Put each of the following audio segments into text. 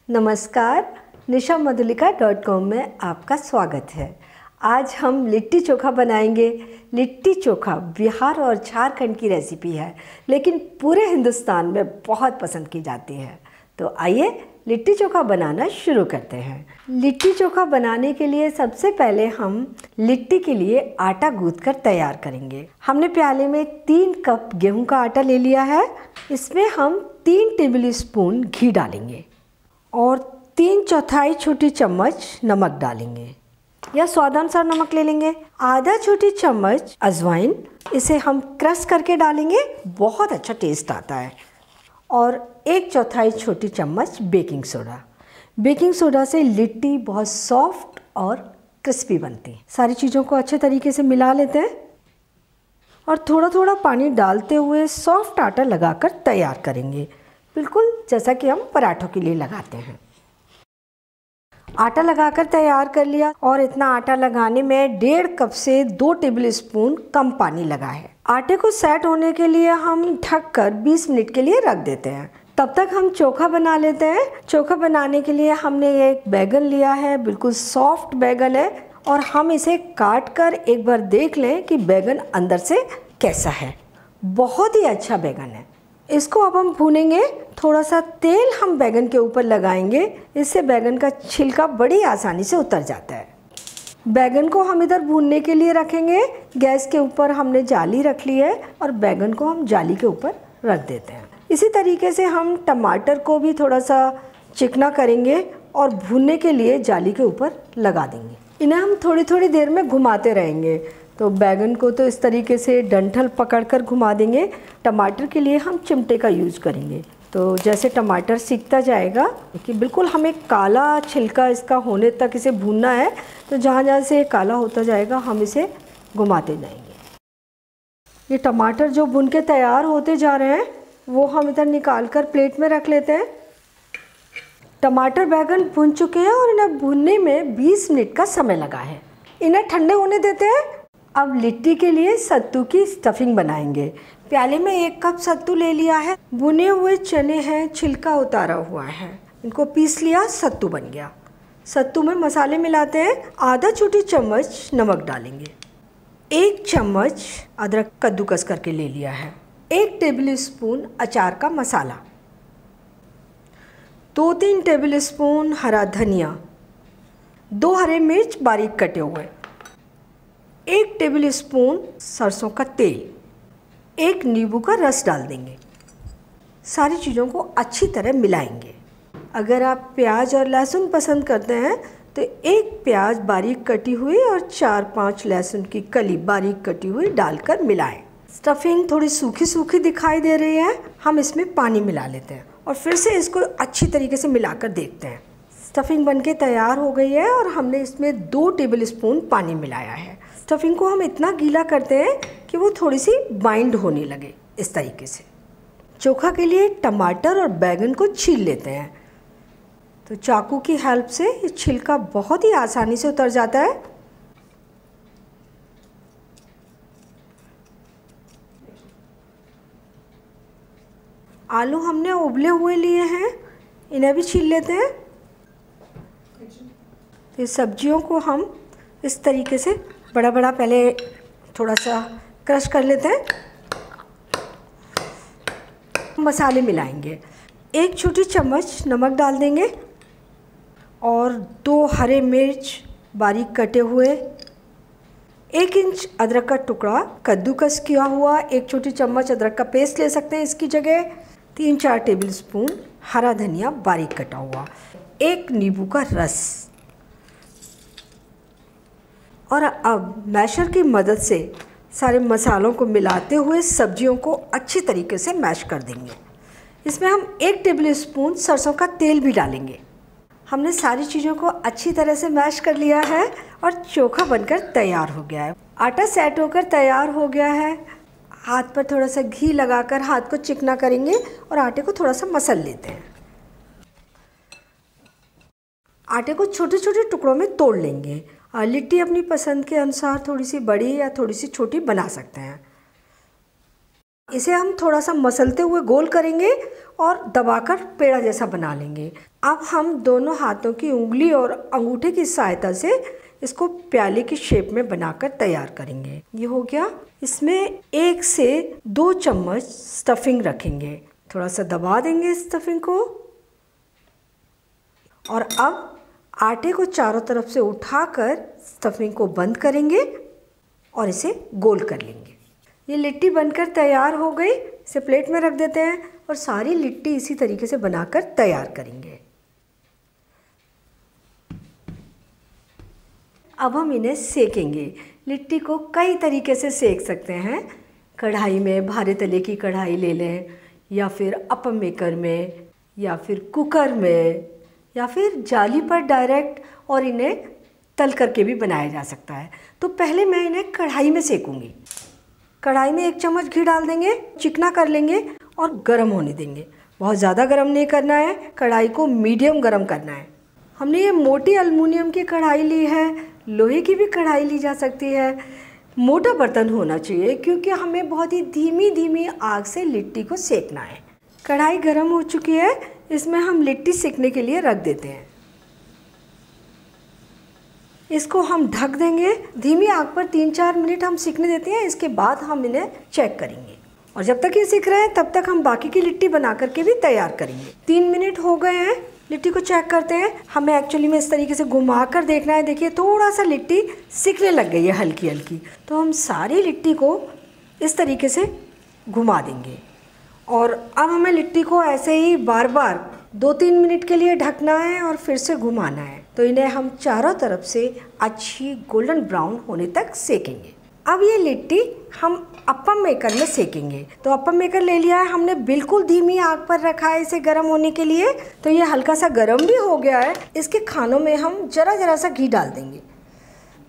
नमस्कार, nishammadulika.com में आपका स्वागत है। आज हम लिट्टी चोखा बनाएंगे। लिट्टी चोखा बिहार और झारखंड की रेसिपी है, लेकिन पूरे हिंदुस्तान में बहुत पसंद की जाती है। तो आइए लिट्टी चोखा बनाना शुरू करते हैं। लिट्टी चोखा बनाने के लिए सबसे पहले हम लिट्टी के लिए आटा गूँथ कर तैयार करेंगे। हमने प्याले में 3 कप गेहूं का आटा ले लिया है। इसमें हम 3 टेबल स्पून घी डालेंगे और 3/4 छोटी चम्मच नमक डालेंगे या स्वादानुसार नमक ले लेंगे। आधा छोटी चम्मच अजवाइन, इसे हम क्रश करके डालेंगे, बहुत अच्छा टेस्ट आता है। और 1/4 छोटी चम्मच बेकिंग सोडा। बेकिंग सोडा से लिट्टी बहुत सॉफ्ट और क्रिस्पी बनती है। सारी चीज़ों को अच्छे तरीके से मिला लेते हैं और थोड़ा थोड़ा पानी डालते हुए सॉफ्ट आटा लगाकर तैयार करेंगे, बिल्कुल जैसा कि हम पराठों के लिए लगाते हैं। आटा लगाकर तैयार कर लिया और इतना आटा लगाने में 1.5 कप से 2 टेबल स्पून कम पानी लगा है। आटे को सेट होने के लिए हम ढककर 20 मिनट के लिए रख देते हैं। तब तक हम चोखा बना लेते हैं। चोखा बनाने के लिए हमने एक बैगन लिया है, बिल्कुल सॉफ्ट बैगन है, और हम इसे काट कर एक बार देख लें कि बैगन अंदर से कैसा है। बहुत ही अच्छा बैगन है। इसको अब हम भूनेंगे। थोड़ा सा तेल हम बैगन के ऊपर लगाएंगे, इससे बैगन का छिलका बड़ी आसानी से उतर जाता है। बैगन को हम इधर भूनने के लिए रखेंगे। गैस के ऊपर हमने जाली रख ली है और बैगन को हम जाली के ऊपर रख देते हैं। इसी तरीके से हम टमाटर को भी थोड़ा सा चिकना करेंगे और भूनने के लिए जाली के ऊपर लगा देंगे। इन्हें हम थोड़ी थोड़ी देर में घुमाते रहेंगे। तो बैगन को तो इस तरीके से डंठल पकड़कर घुमा देंगे। टमाटर के लिए हम चिमटे का यूज़ करेंगे। तो जैसे टमाटर सीखता जाएगा कि बिल्कुल हमें काला छिलका इसका होने तक इसे भूनना है। तो जहाँ जहाँ से काला होता जाएगा हम इसे घुमाते जाएंगे। ये टमाटर जो भुन के तैयार होते जा रहे हैं वो हम इधर निकाल कर प्लेट में रख लेते हैं। टमाटर बैगन भुन चुके हैं और इन्हें भुनने में 20 मिनट का समय लगा है। इन्हें ठंडे होने देते हैं। अब लिट्टी के लिए सत्तू की स्टफिंग बनाएंगे। प्याले में 1 कप सत्तू ले लिया है। भुने हुए चने हैं, छिलका उतारा हुआ है, इनको पीस लिया, सत्तू बन गया। सत्तू में मसाले मिलाते हैं। आधा छोटी चम्मच नमक डालेंगे। 1 चम्मच अदरक कद्दूकस करके ले लिया है। 1 टेबल स्पून अचार का मसाला, 2-3 टेबल स्पून हरा धनिया, 2 हरे मिर्च बारीक कटे हुए, 1 टेबल स्पून सरसों का तेल, 1 नींबू का रस डाल देंगे। सारी चीज़ों को अच्छी तरह मिलाएंगे। अगर आप प्याज और लहसुन पसंद करते हैं तो 1 प्याज बारीक कटी हुई और 4-5 लहसुन की कली बारीक कटी हुई डालकर मिलाएं। स्टफिंग थोड़ी सूखी सूखी दिखाई दे रही है, हम इसमें पानी मिला लेते हैं और फिर से इसको अच्छी तरीके से मिलाकर देखते हैं। स्टफिंग बनके तैयार हो गई है और हमने इसमें 2 टेबल स्पून पानी मिलाया है। स्टफिंग को हम इतना गीला करते हैं कि वो थोड़ी सी बाइंड होने लगे। इस तरीके से चोखा के लिए टमाटर और बैगन को छील लेते हैं। तो चाकू की हेल्प से ये छिलका बहुत ही आसानी से उतर जाता है। आलू हमने उबले हुए लिए हैं, इन्हें भी छील लेते हैं। तो सब्जियों को हम इस तरीके से बड़ा बड़ा पहले थोड़ा सा क्रश कर लेते हैं। मसाले मिलाएंगे। 1 छोटी चम्मच नमक डाल देंगे और 2 हरे मिर्च बारीक कटे हुए, 1 इंच अदरक का टुकड़ा कद्दूकस किया हुआ, 1 छोटी चम्मच अदरक का पेस्ट ले सकते हैं इसकी जगह, 3-4 टेबल स्पून हरा धनिया बारीक कटा हुआ, 1 नींबू का रस। और अब मैशर की मदद से सारे मसालों को मिलाते हुए सब्जियों को अच्छी तरीके से मैश कर देंगे। इसमें हम 1 टेबल स्पून सरसों का तेल भी डालेंगे। हमने सारी चीज़ों को अच्छी तरह से मैश कर लिया है और चोखा बनकर तैयार हो गया है। आटा सेट होकर तैयार हो गया है। हाथ पर थोड़ा सा घी लगाकर हाथ को चिकना करेंगे और आटे को थोड़ा सा मसल लेते हैं। आटे को छोटे छोटे टुकड़ों में तोड़ लेंगे। लिट्टी अपनी पसंद के अनुसार थोड़ी सी बड़ी या थोड़ी सी छोटी बना सकते हैं। इसे हम थोड़ा सा मसलते हुए गोल करेंगे और दबाकर पेड़ा जैसा बना लेंगे। अब हम दोनों हाथों की उंगली और अंगूठे की सहायता से इसको प्याले की शेप में बनाकर तैयार करेंगे। ये हो गया। इसमें 1 से 2 चम्मच स्टफिंग रखेंगे। थोड़ा सा दबा देंगे स्टफिंग को और अब आटे को चारों तरफ से उठाकर स्टफिंग को बंद करेंगे और इसे गोल कर लेंगे। ये लिट्टी बनकर तैयार हो गई। इसे प्लेट में रख देते हैं और सारी लिट्टी इसी तरीके से बनाकर तैयार करेंगे। अब हम इन्हें सेकेंगे। लिट्टी को कई तरीके से सेक सकते हैं। कढ़ाई में, भारे तले की कढ़ाई ले लें, या फिर अपम मेकर में, या फिर कुकर में, या फिर जाली पर डायरेक्ट, और इन्हें तल करके भी बनाया जा सकता है। तो पहले मैं इन्हें कढ़ाई में सेकूंगी। कढ़ाई में 1 चम्मच घी डाल देंगे, चिकना कर लेंगे और गर्म होने देंगे। बहुत ज़्यादा गर्म नहीं करना है, कढ़ाई को मीडियम गर्म करना है। हमने ये मोटी एल्युमिनियम की कढ़ाई ली है, लोहे की भी कढ़ाई ली जा सकती है। मोटा बर्तन होना चाहिए क्योंकि हमें बहुत ही धीमी धीमी आग से लिट्टी को सेकना है। कढ़ाई गर्म हो चुकी है, इसमें हम लिट्टी सेकने के लिए रख देते हैं। इसको हम ढक देंगे। धीमी आग पर 3-4 मिनट हम सिकने देते हैं। इसके बाद हम इन्हें चेक करेंगे और जब तक ये सिक रहे हैं तब तक हम बाकी की लिट्टी बना करके भी तैयार करेंगे। 3 मिनट हो गए हैं, लिट्टी को चेक करते हैं। हमें एक्चुअली में इस तरीके से घुमा कर देखना है। देखिए थोड़ा सा लिट्टी सिकने लग गई है हल्की हल्की। तो हम सारी लिट्टी को इस तरीके से घुमा देंगे और अब हमें लिट्टी को ऐसे ही बार बार 2-3 मिनट के लिए ढकना है और फिर से घुमाना है। तो इन्हें हम चारों तरफ से अच्छी गोल्डन ब्राउन होने तक सेकेंगे। अब ये लिट्टी हम अपम मेकर में सेकेंगे। तो अपम मेकर ले लिया है हमने, बिल्कुल धीमी आग पर रखा है इसे गर्म होने के लिए। तो ये हल्का सा गर्म भी हो गया है। इसके खानों में हम जरा सा घी डाल देंगे।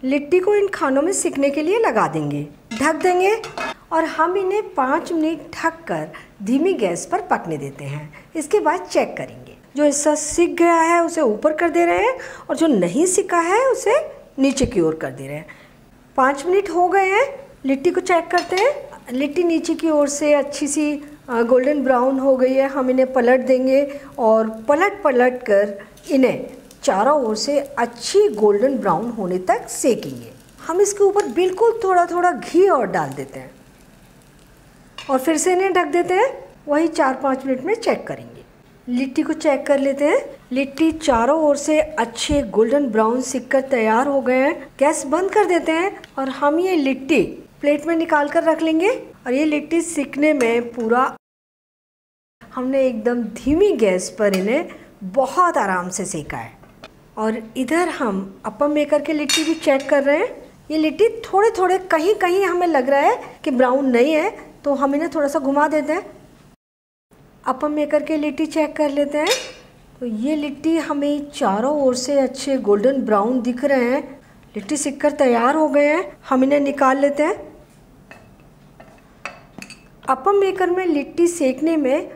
लिट्टी को इन खानों में सिकने के लिए लगा देंगे, ढक देंगे और हम इन्हें 5 मिनट ढक कर धीमी गैस पर पकने देते हैं। इसके बाद चेक करेंगे। जो हिस्सा सिक गया है उसे ऊपर कर दे रहे हैं और जो नहीं सिका है उसे नीचे की ओर कर दे रहे हैं। 5 मिनट हो गए हैं, लिट्टी को चेक करते हैं। लिट्टी नीचे की ओर से अच्छी सी गोल्डन ब्राउन हो गई है। हम इन्हें पलट देंगे और पलट कर इन्हें चारों ओर से अच्छी गोल्डन ब्राउन होने तक सेकेंगे। हम इसके ऊपर बिल्कुल थोड़ा घी और डाल देते हैं और फिर से इन्हें ढक देते हैं। वही 4-5 मिनट में चेक करेंगे। लिट्टी को चेक कर लेते हैं। लिट्टी चारों ओर से अच्छे गोल्डन ब्राउन सिक कर तैयार हो गए हैं। गैस बंद कर देते हैं और हम ये लिट्टी प्लेट में निकाल कर रख लेंगे। और ये लिट्टी सिकने में पूरा हमने एकदम धीमी गैस पर इन्हें बहुत आराम से सेका है। और इधर हम अपम मेकर के लिट्टी भी चेक कर रहे हैं। ये लिट्टी थोड़े कहीं हमें लग रहा है कि ब्राउन नहीं है, तो हम इन्हें थोड़ा सा घुमा देते हैं। अपम मेकर के लिट्टी चेक कर लेते हैं। तो ये लिट्टी हमें चारों ओर से अच्छे गोल्डन ब्राउन दिख रहे हैं। लिट्टी सिककर तैयार हो गए हैं, हम इन्हें निकाल लेते हैं। अपम मेकर में लिट्टी सेकने में,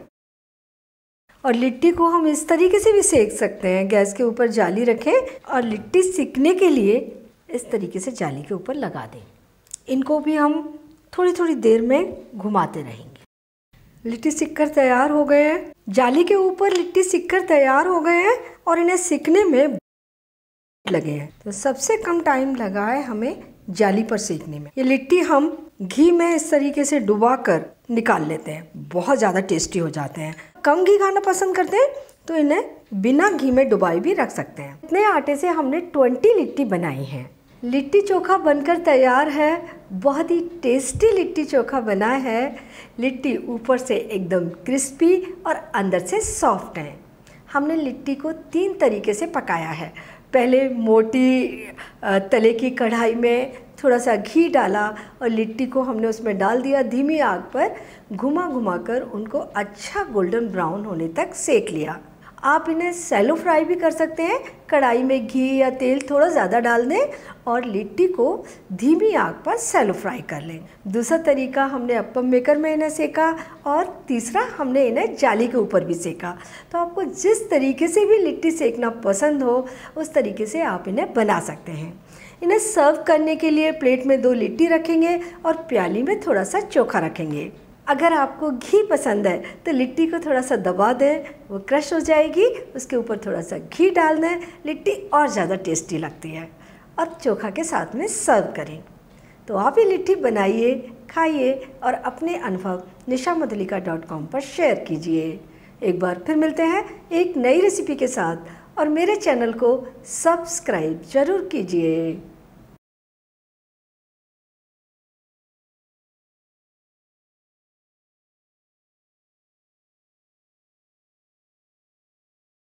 और लिट्टी को हम इस तरीके से भी सेक सकते हैं। गैस के ऊपर जाली रखें और लिट्टी सिकने के लिए इस तरीके से जाली के ऊपर लगा दें। इनको भी हम थोड़ी देर में घुमाते रहेंगे। लिट्टी सिककर तैयार हो गए हैं। जाली के ऊपर लिट्टी सिककर तैयार हो गए हैं और इन्हें सिकने में लगे हैं। तो सबसे कम टाइम लगा है हमें जाली पर सेकने में। ये लिट्टी हम घी में इस तरीके से डुबा कर निकाल लेते हैं। बहुत ज़्यादा टेस्टी हो जाते हैं। कम घी खाना पसंद करते हैं तो इन्हें बिना घी में डुबाए भी रख सकते हैं। इतने आटे से हमने 20 लिट्टी बनाई है। लिट्टी चोखा बनकर तैयार है। बहुत ही टेस्टी लिट्टी चोखा बना है। लिट्टी ऊपर से एकदम क्रिस्पी और अंदर से सॉफ्ट है। हमने लिट्टी को 3 तरीके से पकाया है। पहले मोटी तले की कढ़ाई में थोड़ा सा घी डाला और लिट्टी को हमने उसमें डाल दिया। धीमी आग पर घुमा कर उनको अच्छा गोल्डन ब्राउन होने तक सेक लिया। आप इन्हें सैलो फ्राई भी कर सकते हैं। कढ़ाई में घी या तेल थोड़ा ज़्यादा डाल दें और लिट्टी को धीमी आग पर सैलो फ्राई कर लें। दूसरा तरीका हमने अपम मेकर में इन्हें सेका और तीसरा हमने इन्हें जाली के ऊपर भी सेका। तो आपको जिस तरीके से भी लिट्टी सेकना पसंद हो उस तरीके से आप इन्हें बना सकते हैं। इन्हें सर्व करने के लिए प्लेट में 2 लिट्टी रखेंगे और प्याली में थोड़ा सा चोखा रखेंगे। अगर आपको घी पसंद है तो लिट्टी को थोड़ा सा दबा दें, वो क्रश हो जाएगी, उसके ऊपर थोड़ा सा घी डाल दें, लिट्टी और ज़्यादा टेस्टी लगती है और चोखा के साथ में सर्व करें। तो आप ये लिट्टी बनाइए, खाइए और अपने अनुभव nishamudhalika.com पर शेयर कीजिए। एक बार फिर मिलते हैं एक नई रेसिपी के साथ और मेरे चैनल को सब्सक्राइब ज़रूर कीजिए।